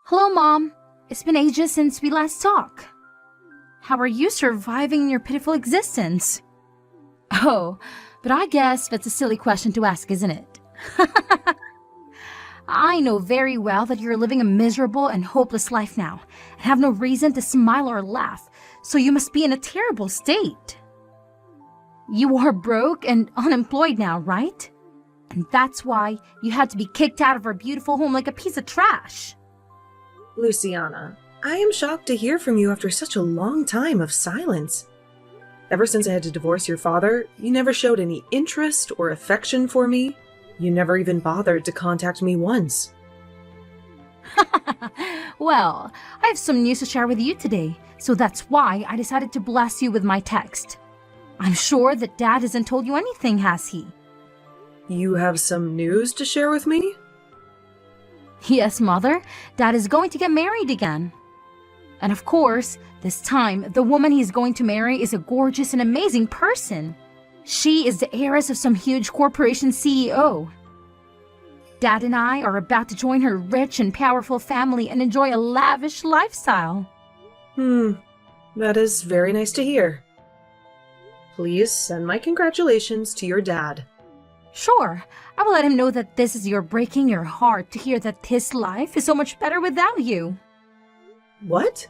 Hello, Mom. It's been ages since we last talked. How are you surviving your pitiful existence? Oh, but I guess that's a silly question to ask, isn't it? I know very well that you're living a miserable and hopeless life now, and have no reason to smile or laugh, so you must be in a terrible state. You are broke and unemployed now, right? And that's why you had to be kicked out of our beautiful home like a piece of trash. Luciana, I am shocked to hear from you after such a long time of silence. Ever since I had to divorce your father, you never showed any interest or affection for me. You never even bothered to contact me once. Well, I have some news to share with you today, so that's why I decided to bless you with my text. I'm sure that Dad hasn't told you anything, has he? You have some news to share with me? Yes, Mother. Dad is going to get married again. And of course, this time, the woman he's going to marry is a gorgeous and amazing person. She is the heiress of some huge corporation CEO. Dad and I are about to join her rich and powerful family and enjoy a lavish lifestyle. That is very nice to hear. Please send my congratulations to your dad. Sure, I will let him know that this is breaking your heart to hear that his life is so much better without you. What?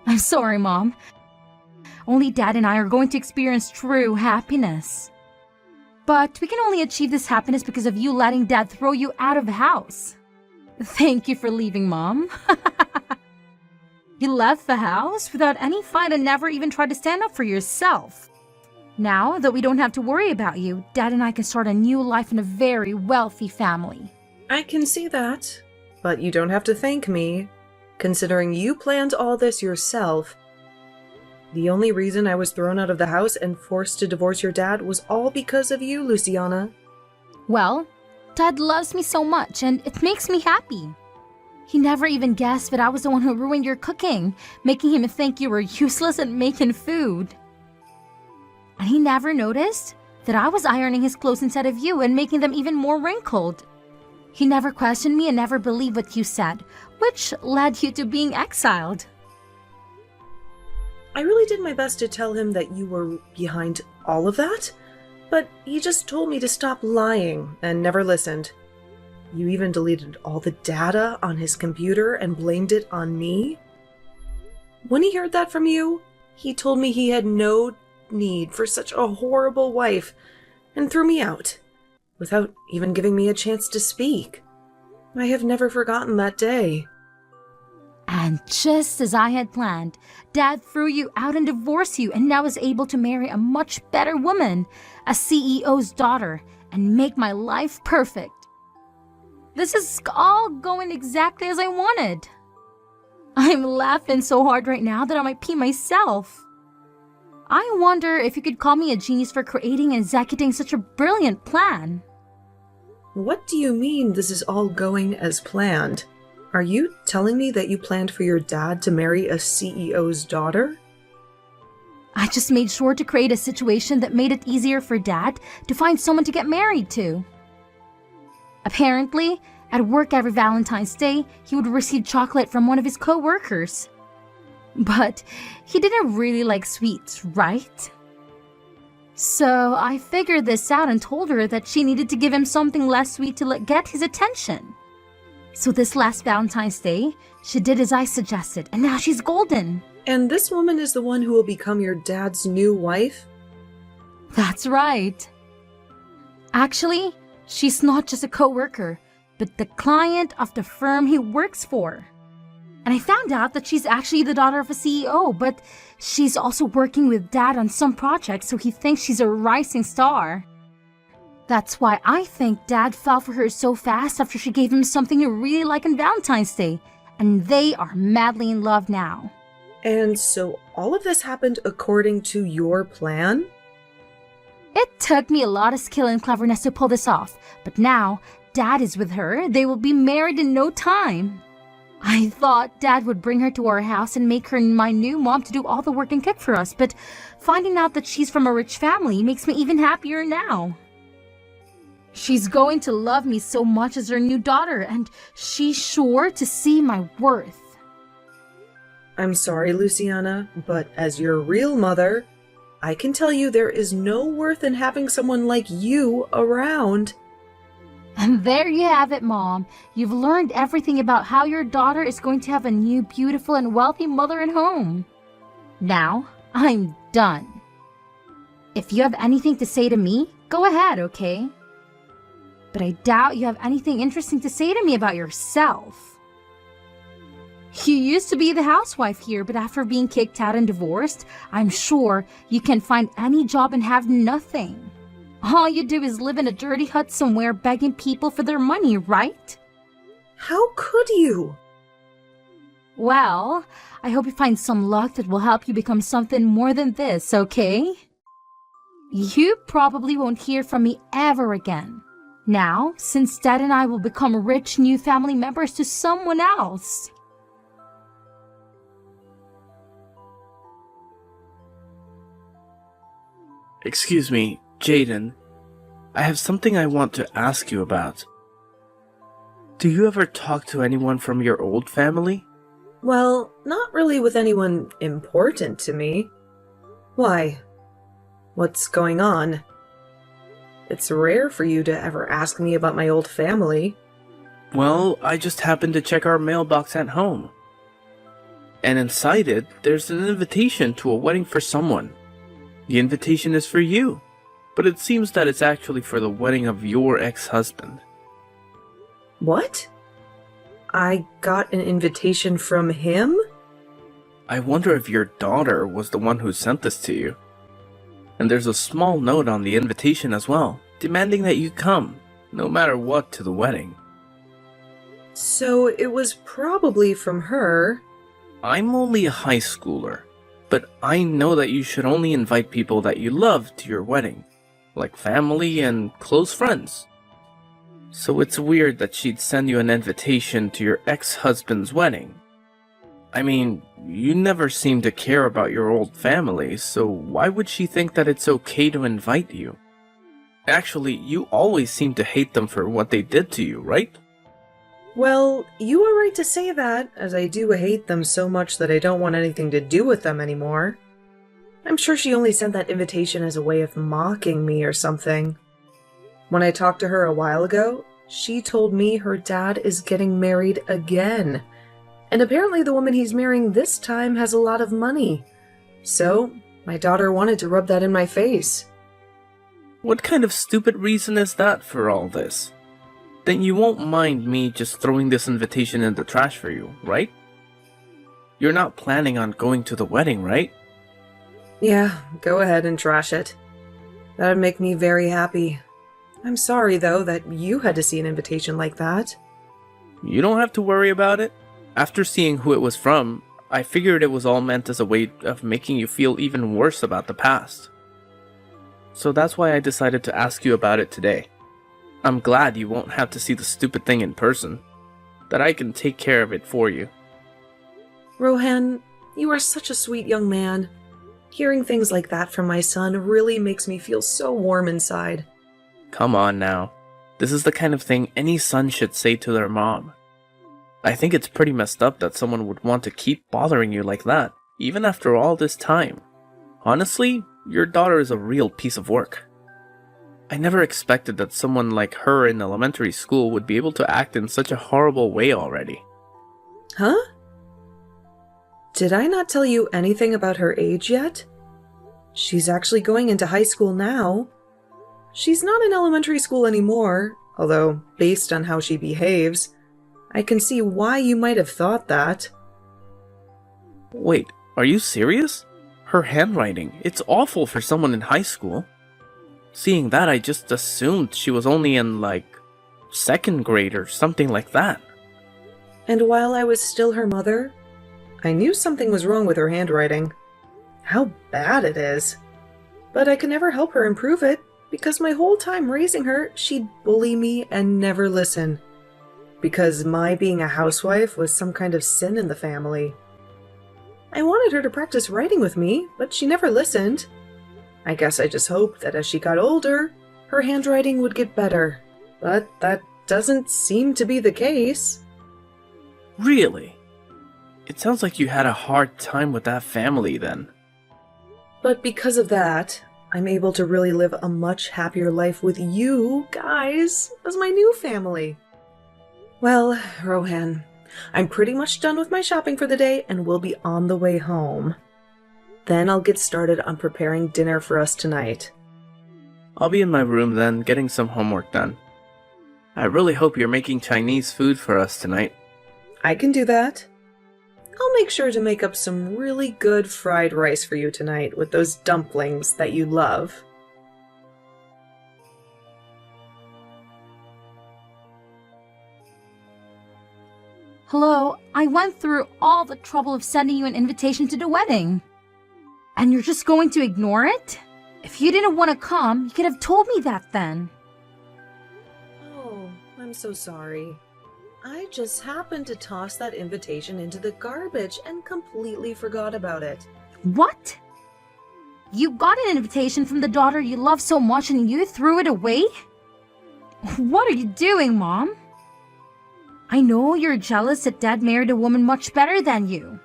I'm sorry, Mom. Only Dad and I are going to experience true happiness. But we can only achieve this happiness because of you letting Dad throw you out of the house. Thank you for leaving, Mom. You left the house without any fight and never even tried to stand up for yourself. Now that we don't have to worry about you, Dad and I can start a new life in a very wealthy family. I can see that, but you don't have to thank me, considering you planned all this yourself. The only reason I was thrown out of the house and forced to divorce your dad was all because of you, Luciana. Well, Dad loves me so much and it makes me happy. He never even guessed that I was the one who ruined your cooking, making him think you were useless at making food. And he never noticed that I was ironing his clothes instead of you and making them even more wrinkled. He never questioned me and never believed what you said, which led you to being exiled. I really did my best to tell him that you were behind all of that, but he just told me to stop lying and never listened. You even deleted all the data on his computer and blamed it on me. When he heard that from you, he told me he had no need for such a horrible wife and threw me out without even giving me a chance to speak. I have never forgotten that day. And just as I had planned, Dad threw you out and divorced you and now is able to marry a much better woman, a CEO's daughter, and make my life perfect. This is all going exactly as I wanted. I'm laughing so hard right now that I might pee myself. I wonder if you could call me a genius for creating and executing such a brilliant plan. What do you mean this is all going as planned? Are you telling me that you planned for your dad to marry a CEO's daughter? I just made sure to create a situation that made it easier for Dad to find someone to get married to. Apparently, at work every Valentine's Day, he would receive chocolate from one of his co-workers. But he didn't really like sweets, right? So I figured this out and told her that she needed to give him something less sweet to get his attention. So this last Valentine's Day, she did as I suggested, and now she's golden. And this woman is the one who will become your dad's new wife? That's right. Actually, she's not just a co-worker, but the client of the firm he works for. And I found out that she's actually the daughter of a CEO, but she's also working with Dad on some projects, so he thinks she's a rising star. That's why I think Dad fell for her so fast after she gave him something he really liked on Valentine's Day, and they are madly in love now. And so all of this happened according to your plan? It took me a lot of skill and cleverness to pull this off, but now Dad is with her. They will be married in no time. I thought Dad would bring her to our house and make her my new mom to do all the work and cook for us, but finding out that she's from a rich family makes me even happier now. She's going to love me so much as her new daughter, and she's sure to see my worth. I'm sorry, Luciana, but as your real mother, I can tell you there is no worth in having someone like you around. And there you have it, Mom. You've learned everything about how your daughter is going to have a new, beautiful, and wealthy mother and home. Now, I'm done. If you have anything to say to me, go ahead, okay? But I doubt you have anything interesting to say to me about yourself. You used to be the housewife here, but after being kicked out and divorced, I'm sure you can find any job and have nothing. All you do is live in a dirty hut somewhere begging people for their money, right? How could you? Well, I hope you find some luck that will help you become something more than this, okay? You probably won't hear from me ever again. Now, since Dad and I will become rich new family members to someone else. Excuse me, Jaden. I have something I want to ask you about. Do you ever talk to anyone from your old family? Well, not really with anyone important to me. Why? What's going on? It's rare for you to ever ask me about my old family. Well, I just happened to check our mailbox at home. And inside it, there's an invitation to a wedding for someone. The invitation is for you, but it seems that it's actually for the wedding of your ex-husband. What? I got an invitation from him? I wonder if your daughter was the one who sent this to you. And there's a small note on the invitation as well, demanding that you come, no matter what, to the wedding. So it was probably from her. I'm only a high schooler, but I know that you should only invite people that you love to your wedding, like family and close friends. So it's weird that she'd send you an invitation to your ex-husband's wedding. I mean, you never seem to care about your old family, so why would she think that it's okay to invite you? Actually, you always seem to hate them for what they did to you, right? Well, you are right to say that, as I do hate them so much that I don't want anything to do with them anymore. I'm sure she only sent that invitation as a way of mocking me or something. When I talked to her a while ago, she told me her dad is getting married again. And apparently the woman he's marrying this time has a lot of money. So, my daughter wanted to rub that in my face. What kind of stupid reason is that for all this? Then you won't mind me just throwing this invitation in the trash for you, right? You're not planning on going to the wedding, right? Yeah, go ahead and trash it. That'd make me very happy. I'm sorry, though, that you had to see an invitation like that. You don't have to worry about it. After seeing who it was from, I figured it was all meant as a way of making you feel even worse about the past. So that's why I decided to ask you about it today. I'm glad you won't have to see the stupid thing in person. That I can take care of it for you. Rohan, you are such a sweet young man. Hearing things like that from my son really makes me feel so warm inside. Come on now. This is the kind of thing any son should say to their mom. I think it's pretty messed up that someone would want to keep bothering you like that, even after all this time. Honestly, your daughter is a real piece of work. I never expected that someone like her in elementary school would be able to act in such a horrible way already. Huh? Did I not tell you anything about her age yet? She's actually going into high school now. She's not in elementary school anymore, although, based on how she behaves, I can see why you might have thought that. Wait, are you serious? Her handwriting, it's awful for someone in high school. Seeing that, I just assumed she was only in, like, 2nd grade or something like that. And while I was still her mother, I knew something was wrong with her handwriting. How bad it is. But I could never help her improve it, because my whole time raising her, she'd bully me and never listen. Because my being a housewife was some kind of sin in the family. I wanted her to practice writing with me, but she never listened. I guess I just hoped that as she got older, her handwriting would get better. But that doesn't seem to be the case. Really? It sounds like you had a hard time with that family then. But because of that, I'm able to really live a much happier life with you guys as my new family. Well, Rohan, I'm pretty much done with my shopping for the day and will be on the way home. Then I'll get started on preparing dinner for us tonight. I'll be in my room then, getting some homework done. I really hope you're making Chinese food for us tonight. I can do that. I'll make sure to make up some really good fried rice for you tonight with those dumplings that you love. Hello, I went through all the trouble of sending you an invitation to the wedding. And you're just going to ignore it? If you didn't want to come, you could have told me that then. Oh, I'm so sorry. I just happened to toss that invitation into the garbage and completely forgot about it. What? You got an invitation from the daughter you love so much and you threw it away? What are you doing, Mom? I know you're jealous that Dad married a woman much better than you.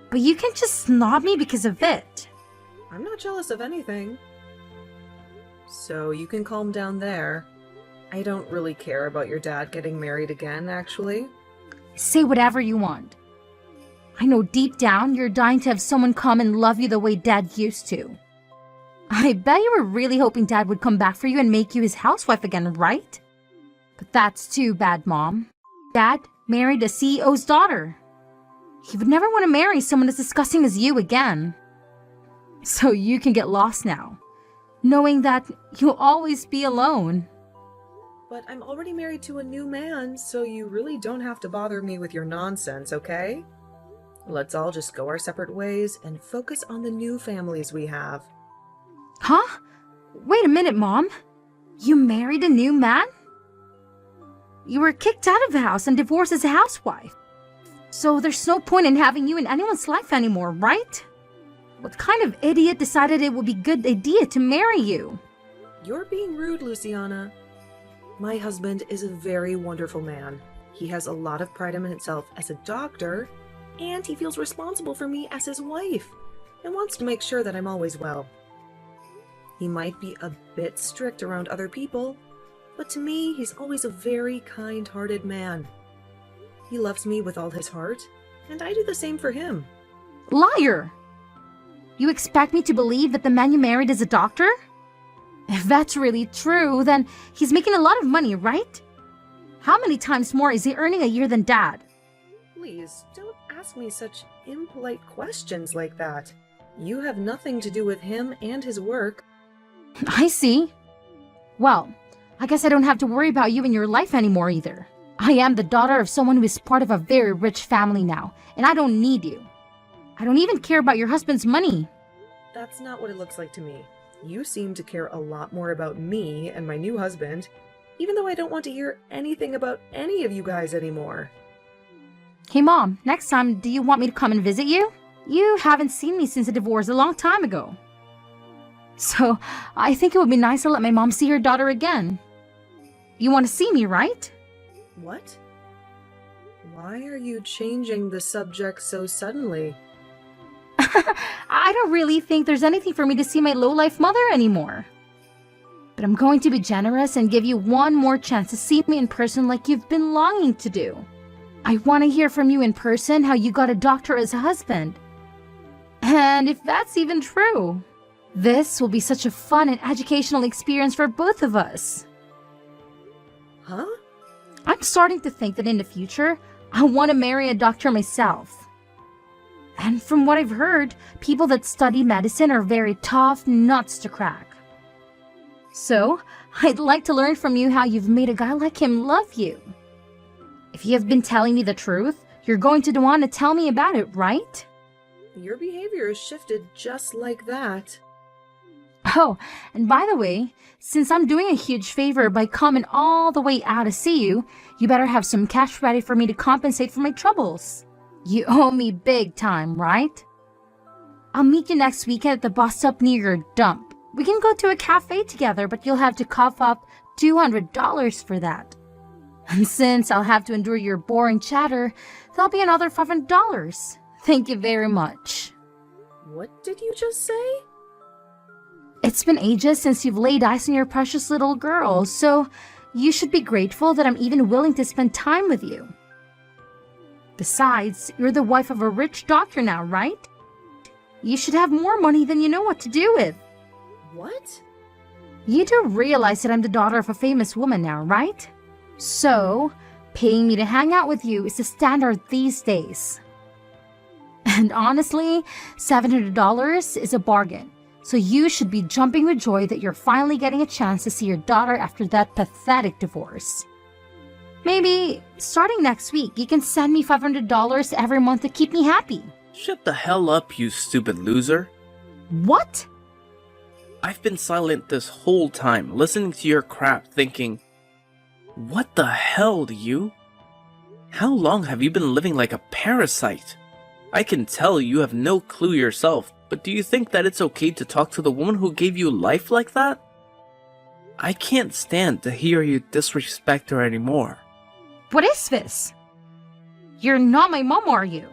But you can't just snob me because of it. I'm not jealous of anything. So you can calm down there. I don't really care about your dad getting married again, actually. Say whatever you want. I know deep down you're dying to have someone come and love you the way Dad used to. I bet you were really hoping Dad would come back for you and make you his housewife again, right? But that's too bad, Mom. Dad married a CEO's daughter. He would never want to marry someone as disgusting as you again. So you can get lost now, knowing that you'll always be alone. But I'm already married to a new man, so you really don't have to bother me with your nonsense, okay? Let's all just go our separate ways and focus on the new families we have. Huh? Wait a minute, Mom. You married a new man? You were kicked out of the house and divorced as a housewife. So there's no point in having you in anyone's life anymore, right? What kind of idiot decided it would be a good idea to marry you? You're being rude, Luciana. My husband is a very wonderful man. He has a lot of pride in himself as a doctor, and he feels responsible for me as his wife and wants to make sure that I'm always well. He might be a bit strict around other people, but to me, he's always a very kind-hearted man. He loves me with all his heart, and I do the same for him. Liar! You expect me to believe that the man you married is a doctor? If that's really true, then he's making a lot of money, right? How many times more is he earning a year than Dad? Please, don't ask me such impolite questions like that. You have nothing to do with him and his work. I see. Well, I guess I don't have to worry about you in your life anymore either. I am the daughter of someone who is part of a very rich family now, and I don't need you. I don't even care about your husband's money. That's not what it looks like to me. You seem to care a lot more about me and my new husband, even though I don't want to hear anything about any of you guys anymore. Hey Mom, next time, do you want me to come and visit you? You haven't seen me since the divorce a long time ago. So, I think it would be nice to let my mom see her daughter again. You want to see me, right? What? Why are you changing the subject so suddenly? I don't really think there's anything for me to see my low-life mother anymore. But I'm going to be generous and give you one more chance to see me in person like you've been longing to do. I want to hear from you in person how you got a doctor as a husband. And if that's even true. This will be such a fun and educational experience for both of us. Huh? I'm starting to think that in the future, I want to marry a doctor myself. And from what I've heard, people that study medicine are very tough nuts to crack. So, I'd like to learn from you how you've made a guy like him love you. If you have been telling me the truth, you're going to want to tell me about it, right? Your behavior has shifted just like that. Oh, and by the way, since I'm doing a huge favor by coming all the way out to see you, you better have some cash ready for me to compensate for my troubles. You owe me big time, right? I'll meet you next weekend at the bus stop near your dump. We can go to a cafe together, but you'll have to cough up $200 for that. And since I'll have to endure your boring chatter, that'll be another $500. Thank you very much. What did you just say? It's been ages since you've laid eyes on your precious little girl, so you should be grateful that I'm even willing to spend time with you. Besides, you're the wife of a rich doctor now, right? You should have more money than you know what to do with. What? You do realize that I'm the daughter of a famous woman now, right? So, paying me to hang out with you is the standard these days. And honestly, $700 is a bargain. So you should be jumping with joy that you're finally getting a chance to see your daughter after that pathetic divorce. Maybe, starting next week, you can send me $500 every month to keep me happy. Shut the hell up, you stupid loser. What? I've been silent this whole time, listening to your crap, thinking, what the hell, do you? How long have you been living like a parasite? I can tell you have no clue yourself, but do you think that it's okay to talk to the woman who gave you life like that? I can't stand to hear you disrespect her anymore. What is this? You're not my mom, are you?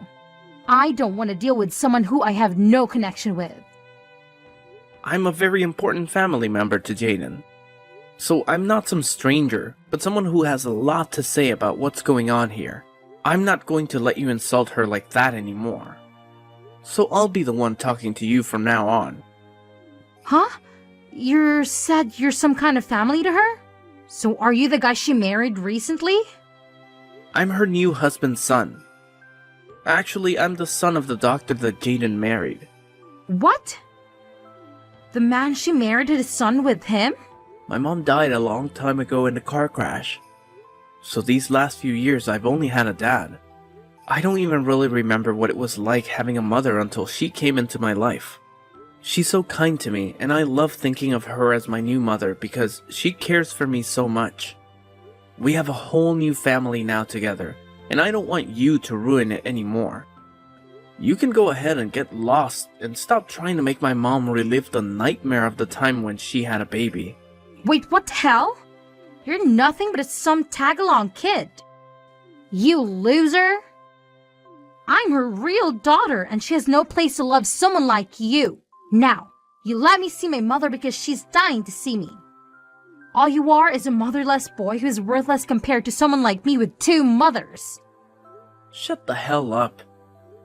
I don't want to deal with someone who I have no connection with. I'm a very important family member to Jaden. So I'm not some stranger, but someone who has a lot to say about what's going on here. I'm not going to let you insult her like that anymore. So I'll be the one talking to you from now on. Huh? You said you're some kind of family to her? So are you the guy she married recently? I'm her new husband's son. Actually, I'm the son of the doctor that Jaden married. What? The man she married had a son with him? My mom died a long time ago in a car crash. So these last few years I've only had a dad. I don't even really remember what it was like having a mother until she came into my life. She's so kind to me, and I love thinking of her as my new mother because she cares for me so much. We have a whole new family now together, and I don't want you to ruin it anymore. You can go ahead and get lost and stop trying to make my mom relive the nightmare of the time when she had a baby. Wait, what the hell? You're nothing but some tag-along kid. You loser! I'm her real daughter, and she has no place to love someone like you. Now, you let me see my mother because she's dying to see me. All you are is a motherless boy who is worthless compared to someone like me with two mothers. Shut the hell up.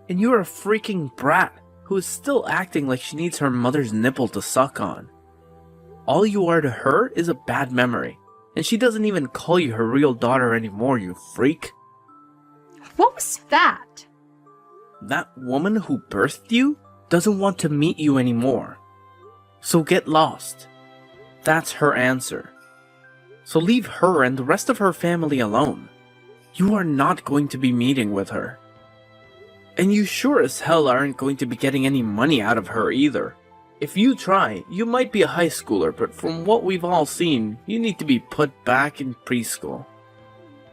And you're a freaking brat who is still acting like she needs her mother's nipple to suck on. All you are to her is a bad memory, and she doesn't even call you her real daughter anymore, you freak. What was that? That woman who birthed you doesn't want to meet you anymore. So get lost. That's her answer. So leave her and the rest of her family alone. You are not going to be meeting with her. And you sure as hell aren't going to be getting any money out of her either. If you try, you might be a high schooler, but from what we've all seen, you need to be put back in preschool.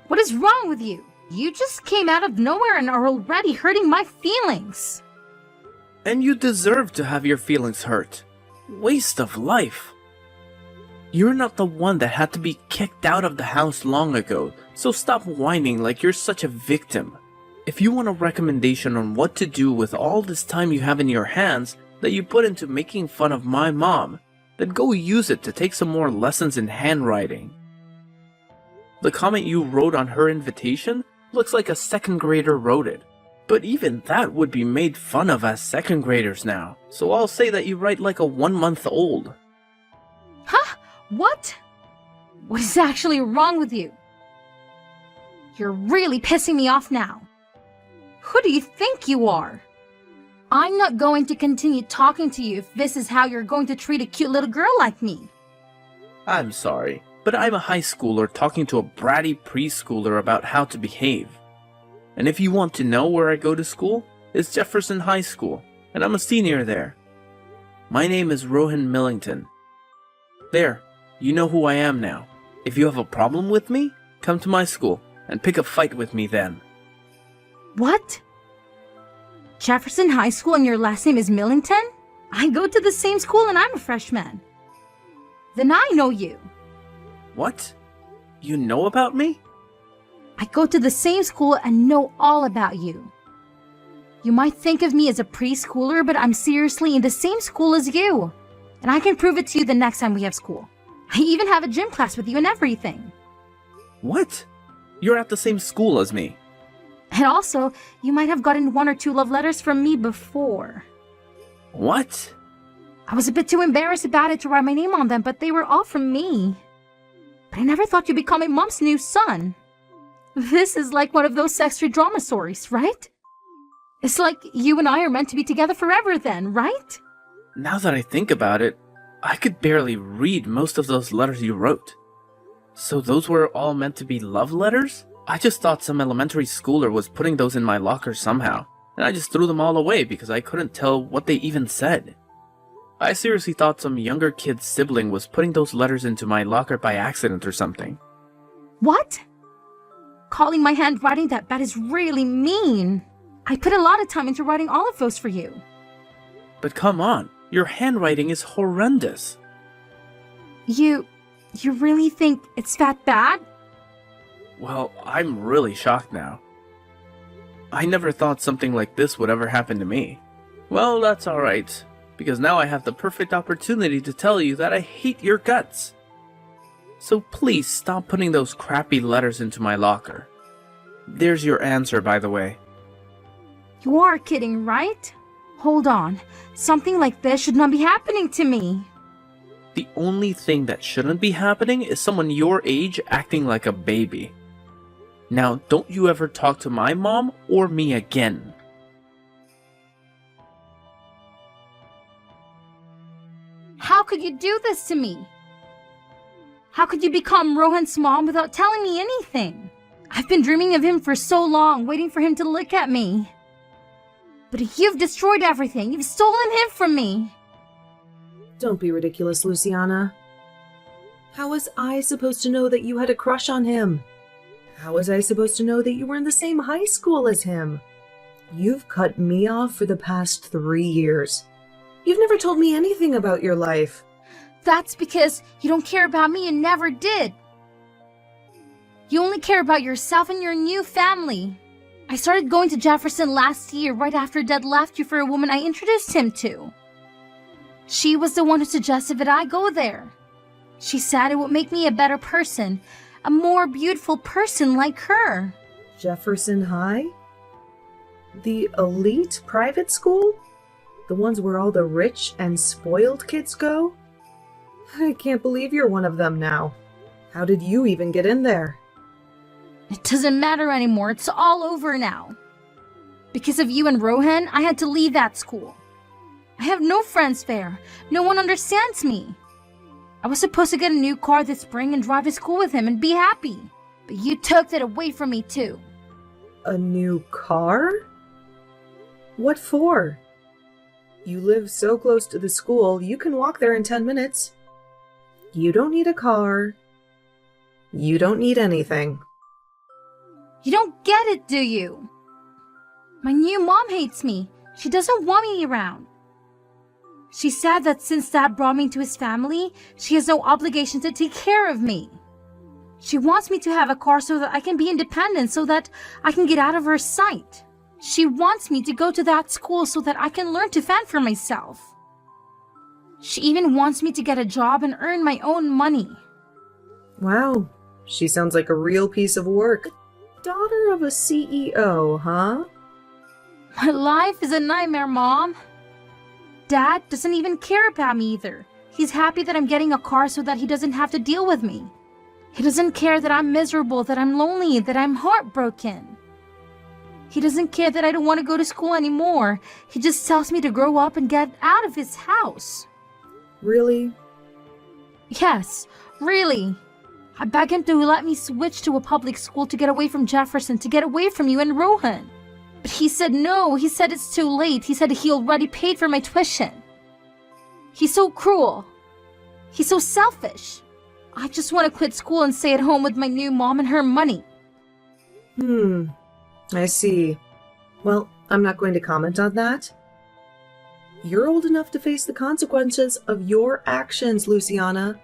What is wrong with you? You just came out of nowhere and are already hurting my feelings. And you deserve to have your feelings hurt. Waste of life. You're not the one that had to be kicked out of the house long ago, so stop whining like you're such a victim. If you want a recommendation on what to do with all this time you have in your hands that you put into making fun of my mom, then go use it to take some more lessons in handwriting. The comment you wrote on her invitation looks like a second grader wrote it. But even that would be made fun of as second graders now, so I'll say that you write like a 1-month-old. Huh? What? What is actually wrong with you? You're really pissing me off now. Who do you think you are? I'm not going to continue talking to you if this is how you're going to treat a cute little girl like me. I'm sorry, but I'm a high schooler talking to a bratty preschooler about how to behave. And if you want to know where I go to school, it's Jefferson High School, and I'm a senior there. My name is Rohan Millington. There, you know who I am now. If you have a problem with me, come to my school and pick a fight with me then. What? Jefferson High School and your last name is Millington? I go to the same school and I'm a freshman. then I know you. What? You know about me? I go to the same school and know all about you. You might think of me as a preschooler, but I'm seriously in the same school as you. And I can prove it to you the next time we have school. I even have a gym class with you and everything. What? You're at the same school as me. And also, you might have gotten 1 or 2 love letters from me before. What? I was a bit too embarrassed about it to write my name on them, but they were all from me. But I never thought you'd become my mom's new son. This is like one of those sexual drama stories, right? It's like you and I are meant to be together forever then, right? Now that I think about it, I could barely read most of those letters you wrote. So those were all meant to be love letters? I just thought some elementary schooler was putting those in my locker somehow, and I just threw them all away because I couldn't tell what they even said. I seriously thought some younger kid's sibling was putting those letters into my locker by accident or something. What? Calling my handwriting that bad is really mean. I put a lot of time into writing all of those for you. But come on, your handwriting is horrendous. You really think it's that bad? Well, I'm really shocked now. I never thought something like this would ever happen to me. Well, that's alright, because now I have the perfect opportunity to tell you that I hate your guts. So please stop putting those crappy letters into my locker. There's your answer, by the way. You are kidding, right? Hold on. Something like this should not be happening to me. The only thing that shouldn't be happening is someone your age acting like a baby. Now, don't you ever talk to my mom or me again. How could you do this to me? How could you become Rohan's mom without telling me anything? I've been dreaming of him for so long, waiting for him to look at me. But you've destroyed everything. You've stolen him from me. Don't be ridiculous, Luciana. How was I supposed to know that you had a crush on him? How was I supposed to know that you were in the same high school as him? You've cut me off for the past 3 years. You've never told me anything about your life. That's because you don't care about me and never did. You only care about yourself and your new family. I started going to Jefferson last year, right after Dad left you for a woman I introduced him to. She was the one who suggested that I go there. She said it would make me a better person, a more beautiful person like her. Jefferson High? The elite private school? The ones where all the rich and spoiled kids go? I can't believe you're one of them now. How did you even get in there? It doesn't matter anymore. It's all over now. Because of you and Rohan, I had to leave that school. I have no friends there. No one understands me. I was supposed to get a new car this spring and drive to school with him and be happy. But you took that away from me too. A new car? What for? You live so close to the school, you can walk there in 10 minutes. You don't need a car. You don't need anything. You don't get it, do you? My new mom hates me. She doesn't want me around. She said that since Dad brought me into his family, she has no obligation to take care of me. She wants me to have a car so that I can be independent, so that I can get out of her sight. She wants me to go to that school so that I can learn to fend for myself. She even wants me to get a job and earn my own money. Wow, she sounds like a real piece of work. Daughter of a CEO, huh? My life is a nightmare, Mom. Dad doesn't even care about me either. He's happy that I'm getting a car so that he doesn't have to deal with me. He doesn't care that I'm miserable, that I'm lonely, that I'm heartbroken. He doesn't care that I don't want to go to school anymore. He just tells me to grow up and get out of his house. Really? Yes, really. I begged him to let me switch to a public school to get away from Jefferson, to get away from you and Rohan. But he said no. He said it's too late. He said he already paid for my tuition. He's so cruel. He's so selfish. I just want to quit school and stay at home with my new mom and her money. I see. Well, I'm not going to comment on that. You're old enough to face the consequences of your actions, Luciana.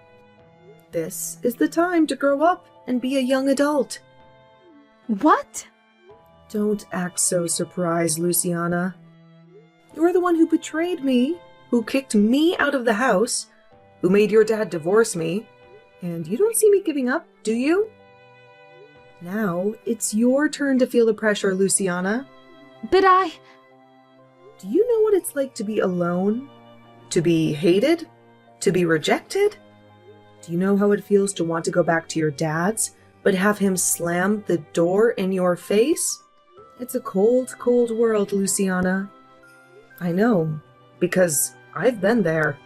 This is the time to grow up and be a young adult. What? Don't act so surprised, Luciana. You're the one who betrayed me, who kicked me out of the house, who made your dad divorce me, and you don't see me giving up, do you? Now, it's your turn to feel the pressure, Luciana. But Do you know what it's like to be alone? To be hated? To be rejected? Do you know how it feels to want to go back to your dad's, but have him slam the door in your face? It's a cold, cold world, Luciana. I know, because I've been there.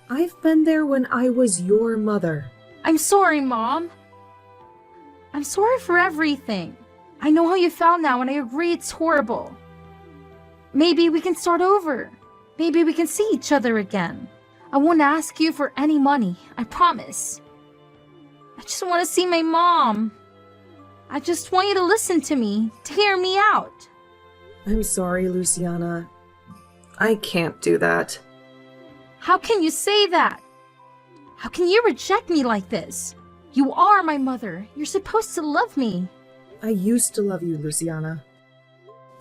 I've been there when I was your mother. I'm sorry, Mom. I'm sorry for everything. I know how you felt now, and I agree it's horrible. Maybe we can start over. Maybe we can see each other again. I won't ask you for any money, I promise. I just want to see my mom. I just want you to listen to me, to hear me out. I'm sorry, Luciana. I can't do that. How can you say that? How can you reject me like this? You are my mother. You're supposed to love me. I used to love you, Luciana.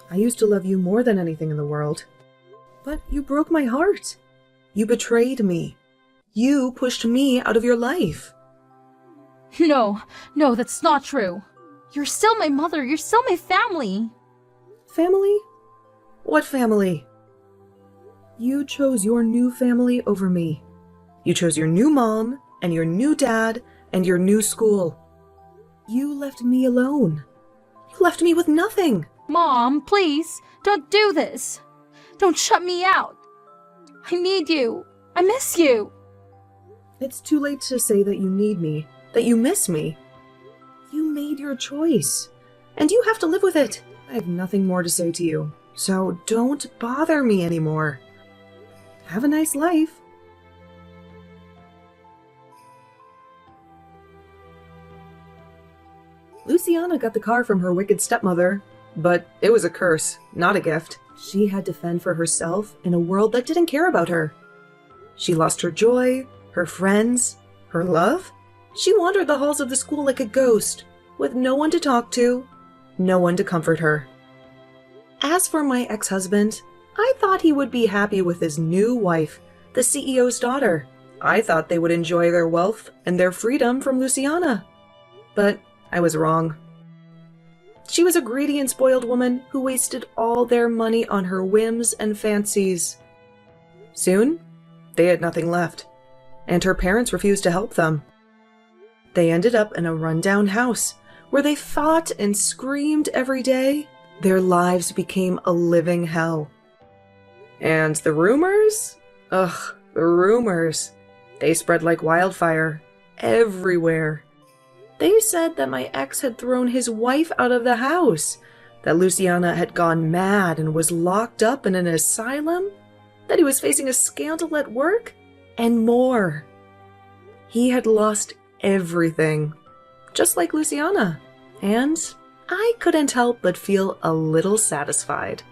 I used to love you more than anything in the world. But you broke my heart. You betrayed me. You pushed me out of your life. No, that's not true. You're still my mother. You're still my family. Family? What family? You chose your new family over me. You chose your new mom, and your new dad, and your new school. You left me alone. You left me with nothing. Mom, please, don't do this. Don't shut me out. I need you. I miss you. It's too late to say that you need me, that you miss me. You made your choice, and you have to live with it. I have nothing more to say to you, so don't bother me anymore. Have a nice life. Luciana got the car from her wicked stepmother, but it was a curse, not a gift. She had to fend for herself in a world that didn't care about her. She lost her joy, her friends, her love. She wandered the halls of the school like a ghost, with no one to talk to, no one to comfort her. As for my ex-husband, I thought he would be happy with his new wife, the CEO's daughter. I thought they would enjoy their wealth and their freedom from Luciana. But I was wrong. She was a greedy and spoiled woman who wasted all their money on her whims and fancies. Soon, they had nothing left, and her parents refused to help them. They ended up in a rundown house where they fought and screamed every day. Their lives became a living hell. And the rumors? Ugh, the rumors. They spread like wildfire everywhere. They said that my ex had thrown his wife out of the house, that Luciana had gone mad and was locked up in an asylum, that he was facing a scandal at work, and more. He had lost everything, just like Luciana, and I couldn't help but feel a little satisfied.